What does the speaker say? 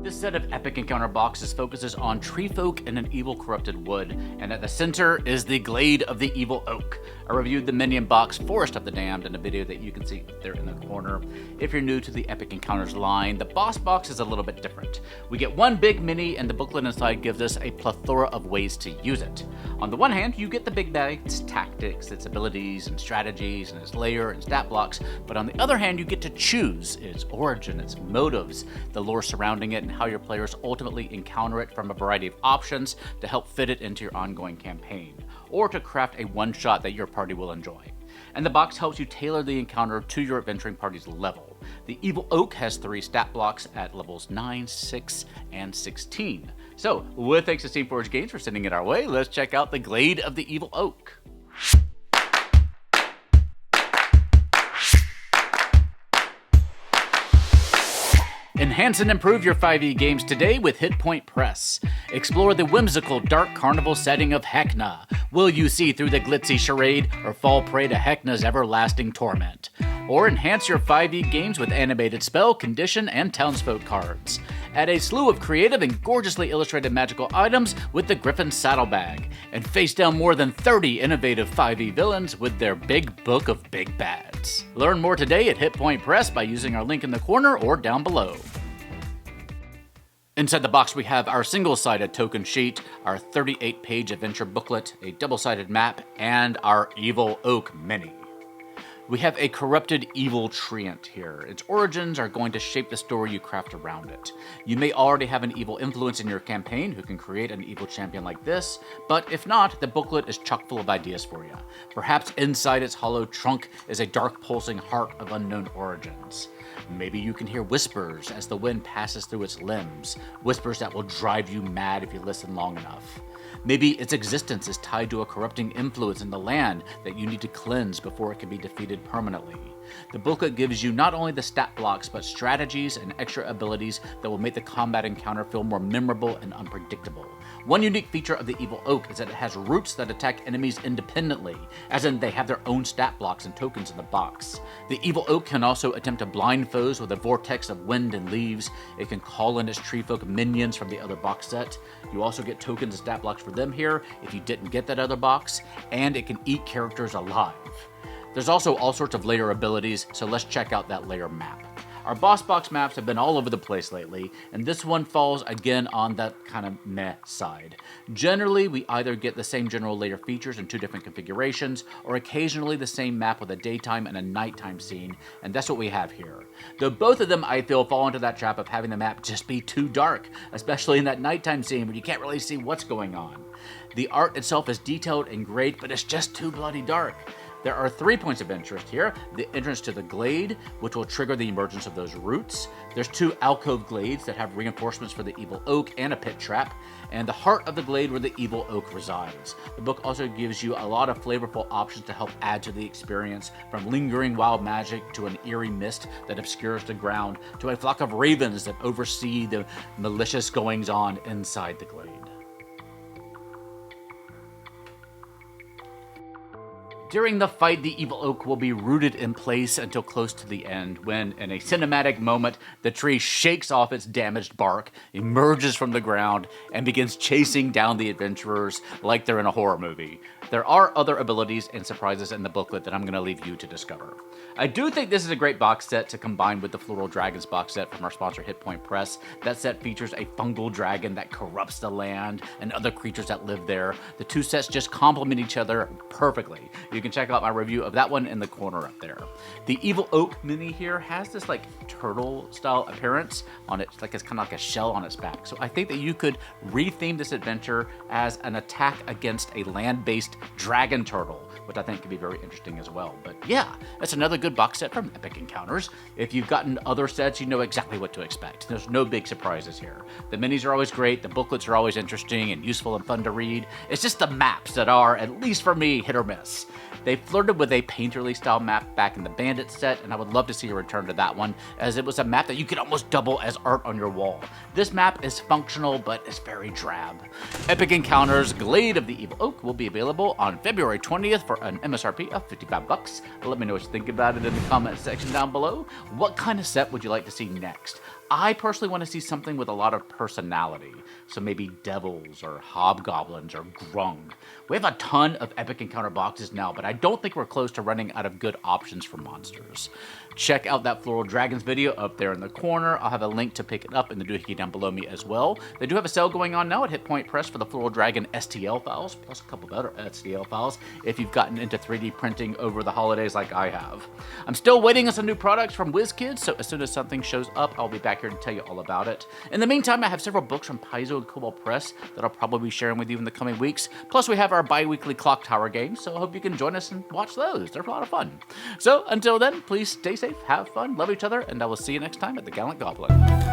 This set of Epic Encounter boxes focuses on tree folk and an evil corrupted wood, and at the center is the Glade of the Evil Oak. I reviewed the minion box Forest of the Damned in a video that you can see there in the corner. If you're new to the Epic Encounters line, the boss box is a little bit different. We get one big mini, and the booklet inside gives us a plethora of ways to use it. On the one hand, you get the big bag, its tactics, its abilities and strategies, and its layer and stat blocks, but on the other hand, you get to choose its origin, its motives, the lore surrounding it, and how your players ultimately encounter it from a variety of options to help fit it into your ongoing campaign, or to craft a one-shot that your party will enjoy. And the box helps you tailor the encounter to your adventuring party's level. The Evil Oak has 3 stat blocks at levels 9, 6, and 16. So, with thanks to Steamforged Games for sending it our way, let's check out the Glade of the Evil Oak. Enhance and improve your 5e games today with Hit Point Press. Explore the whimsical dark carnival setting of Hecna. Will you see through the glitzy charade or fall prey to Hecna's everlasting torment? Or enhance your 5e games with animated spell, condition, and townsfolk cards. Add a slew of creative and gorgeously illustrated magical items with the Griffin Saddlebag. And face down more than 30 innovative 5e villains with their big book of big bads. Learn more today at Hit Point Press by using our link in the corner or down below. Inside the box we have our single-sided token sheet, our 38-page adventure booklet, a double-sided map, and our Evil Oak Mini. We have a corrupted evil treant here. Its origins are going to shape the story you craft around it. You may already have an evil influence in your campaign who can create an evil champion like this, but if not, the booklet is chock full of ideas for you. Perhaps inside its hollow trunk is a dark pulsing heart of unknown origins. Maybe you can hear whispers as the wind passes through its limbs, whispers that will drive you mad if you listen long enough. Maybe its existence is tied to a corrupting influence in the land that you need to cleanse before it can be defeated permanently. The booklet gives you not only the stat blocks, but strategies and extra abilities that will make the combat encounter feel more memorable and unpredictable. One unique feature of the Evil Oak is that it has roots that attack enemies independently, as in they have their own stat blocks and tokens in the box. The Evil Oak can also attempt to blind foes with a vortex of wind and leaves. It can call in its treefolk minions from the other box set. You also get tokens and stat blocks for them here if you didn't get that other box, and it can eat characters alive. There's also all sorts of layer abilities, so let's check out that layer map. Our boss box maps have been all over the place lately, and this one falls again on that kind of meh side. Generally, we either get the same general layer features in 2 different configurations, or occasionally the same map with a daytime and a nighttime scene, and that's what we have here. Though both of them, I feel, fall into that trap of having the map just be too dark, especially in that nighttime scene where you can't really see what's going on. The art itself is detailed and great, but it's just too bloody dark. There are 3 points of interest here. The entrance to the Glade, which will trigger the emergence of those roots. There's 2 alcove glades that have reinforcements for the Evil Oak and a pit trap, and the heart of the glade where the Evil Oak resides. The book also gives you a lot of flavorful options to help add to the experience, from lingering wild magic to an eerie mist that obscures the ground, to a flock of ravens that oversee the malicious goings-on inside the glade. During the fight, the Evil Oak will be rooted in place until close to the end, when, in a cinematic moment, the tree shakes off its damaged bark, emerges from the ground, and begins chasing down the adventurers like they're in a horror movie. There are other abilities and surprises in the booklet that I'm going to leave you to discover. I do think this is a great box set to combine with the Floral Dragons box set from our sponsor Hit Point Press. That set features a fungal dragon that corrupts the land and other creatures that live there. The 2 sets just complement each other perfectly. You can check out my review of that one in the corner up there. The Evil Oak Mini here has this like turtle style appearance on it, like it's kind of like a shell on its back. So I think that you could retheme this adventure as an attack against a land-based dragon turtle, which I think could be very interesting as well. But yeah, that's another good box set from Epic Encounters. If you've gotten other sets, you know exactly what to expect. There's no big surprises here. The minis are always great, the booklets are always interesting and useful and fun to read. It's just the maps that are, at least for me, hit or miss. They flirted with a painterly style map back in the Bandit set, and I would love to see a return to that one, as it was a map that you could almost double as art on your wall. This map is functional, but it's very drab. Epic Encounters Glade of the Evil Oak will be available on February 20th for an MSRP of $55. Let me know what you think about it in the comment section down below. What kind of set would you like to see next? I personally want to see something with a lot of personality. So maybe devils or hobgoblins or grung. We have a ton of Epic Encounter boxes now, but I don't think we're close to running out of good options for monsters. Check out that Floral Dragons video up there in the corner. I'll have a link to pick it up in the doohickey down below me as well. They do have a sale going on now at Hit Point Press for the Floral Dragon STL files, plus a couple of other STL files if you've gotten into 3D printing over the holidays like I have. I'm still waiting on some new products from WizKids, so as soon as something shows up, I'll be back here to tell you all about it. In the meantime, I have several books from Paizo and Cobalt Press that I'll probably be sharing with you in the coming weeks. Plus, we have our bi-weekly Clock Tower games, so I hope you can join us and watch those. They're a lot of fun. So, until then, please stay safe, have fun, love each other, and I will see you next time at the Gallant Goblin.